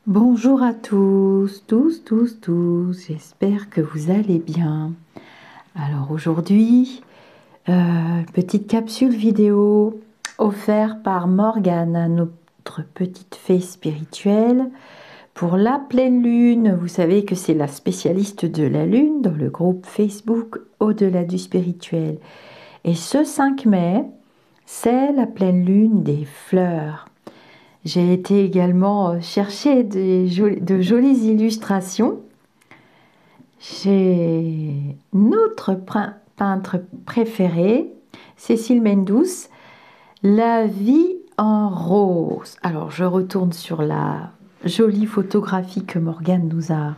Bonjour à tous, j'espère que vous allez bien. Alors aujourd'hui, petite capsule vidéo offerte par Morgane, notre petite fée spirituelle, pour la pleine lune. Vous savez que c'est la spécialiste de la lune dans le groupe Facebook Au-delà du spirituel. Et ce 5 mai, c'est la pleine lune des fleurs. J'ai été également chercher de jolies illustrations chez notre peintre préféré, Cécile Mendous, La vie en rose. Alors je retourne sur la jolie photographie que Morgane nous a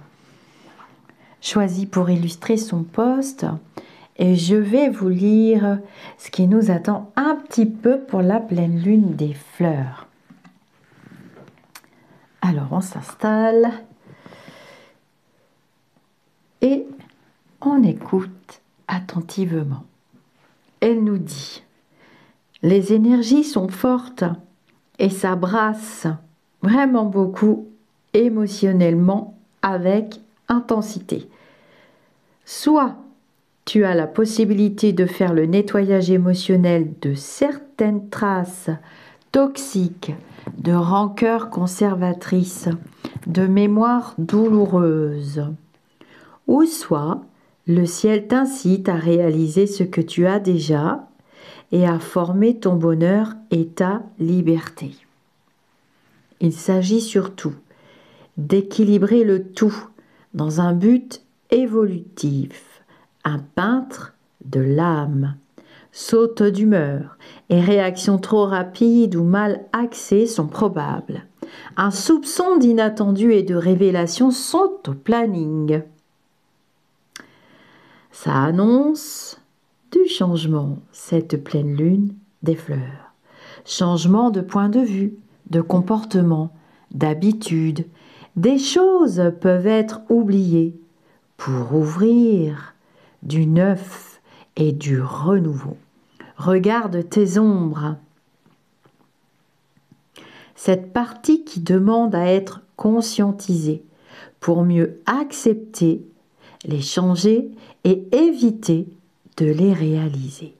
choisie pour illustrer son post et je vais vous lire ce qui nous attend un petit peu pour la pleine lune des fleurs. Alors on s'installe et on écoute attentivement. Elle nous dit: les énergies sont fortes et ça brasse vraiment beaucoup émotionnellement avec intensité. Soit tu as la possibilité de faire le nettoyage émotionnel de certaines traces toxiques, de rancœurs conservatrices, de mémoires douloureuses. Ou soit le ciel t'incite à réaliser ce que tu as déjà et à former ton bonheur et ta liberté. Il s'agit surtout d'équilibrer le tout dans un but évolutif. Un peintre de l'âme. Sautes d'humeur et réactions trop rapides ou mal axées sont probables. Un soupçon d'inattendu et de révélation sont au planning. Ça annonce du changement, cette pleine lune des fleurs. Changement de point de vue, de comportement, d'habitude. Des choses peuvent être oubliées pour ouvrir du neuf et du renouveau. Regarde tes ombres. Cette partie qui demande à être conscientisée pour mieux accepter, les changer et éviter de les réaliser.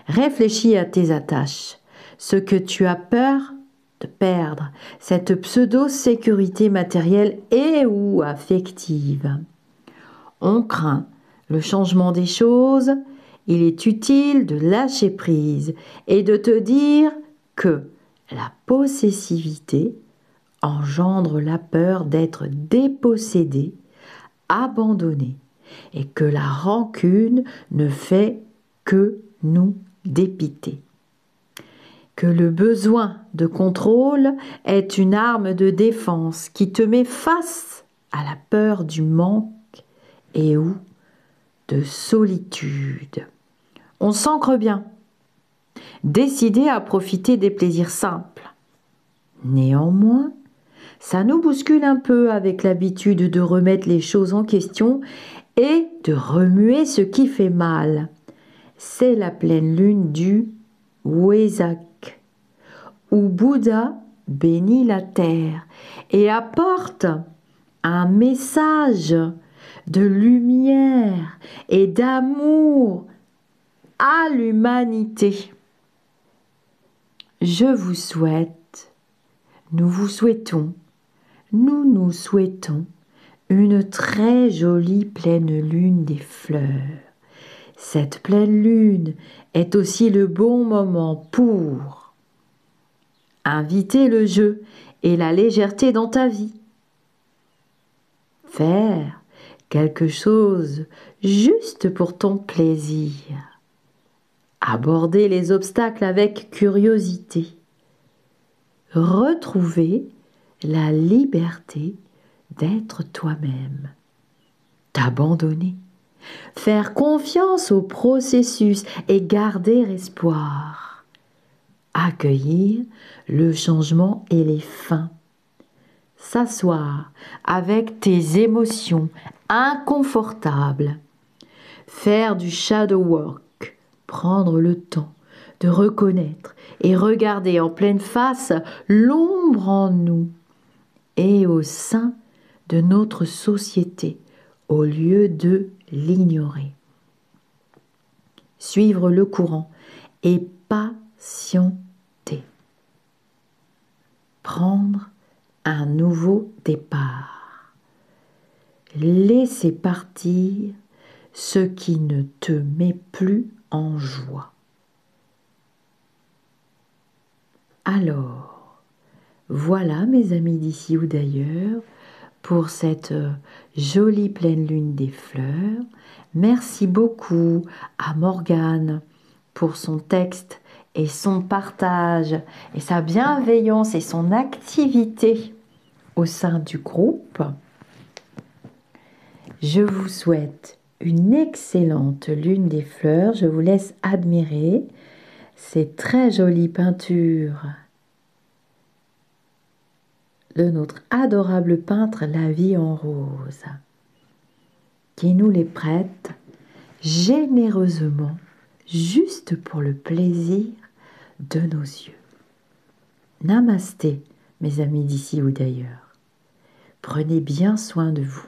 Réfléchis à tes attaches, ce que tu as peur de perdre, cette pseudo-sécurité matérielle et ou affective. On craint le changement des choses, il est utile de lâcher prise et de te dire que la possessivité engendre la peur d'être dépossédé, abandonné, et que la rancune ne fait que nous dépiter. Que le besoin de contrôle est une arme de défense qui te met face à la peur du manque et ou de solitude. On s'ancre bien, décidé à profiter des plaisirs simples. Néanmoins, ça nous bouscule un peu avec l'habitude de remettre les choses en question et de remuer ce qui fait mal. C'est la pleine lune du Wesak, où Bouddha bénit la terre et apporte un message de lumière et d'amour à l'humanité. Je vous souhaite, nous vous souhaitons, nous nous souhaitons une très jolie pleine lune des fleurs. Cette pleine lune est aussi le bon moment pour inviter le jeu et la légèreté dans ta vie. Faire quelque chose juste pour ton plaisir. Aborder les obstacles avec curiosité. Retrouver la liberté d'être toi-même. T'abandonner. Faire confiance au processus et garder espoir. Accueillir le changement et les fins. S'asseoir avec tes émotions inconfortables. Faire du shadow work. Prendre le temps de reconnaître et regarder en pleine face l'ombre en nous et au sein de notre société au lieu de l'ignorer. Suivre le courant et patienter. Prendre un nouveau départ. Laisser partir ce qui ne te met plus en joie. Alors, voilà mes amis d'ici ou d'ailleurs pour cette jolie pleine lune des fleurs. Merci beaucoup à Morgane pour son texte et son partage et sa bienveillance et son activité au sein du groupe. Je vous souhaite une excellente lune des fleurs. Je vous laisse admirer ces très jolies peintures de notre adorable peintre La Vie en Rose, qui nous les prête généreusement, juste pour le plaisir de nos yeux. Namasté, mes amis d'ici ou d'ailleurs. Prenez bien soin de vous.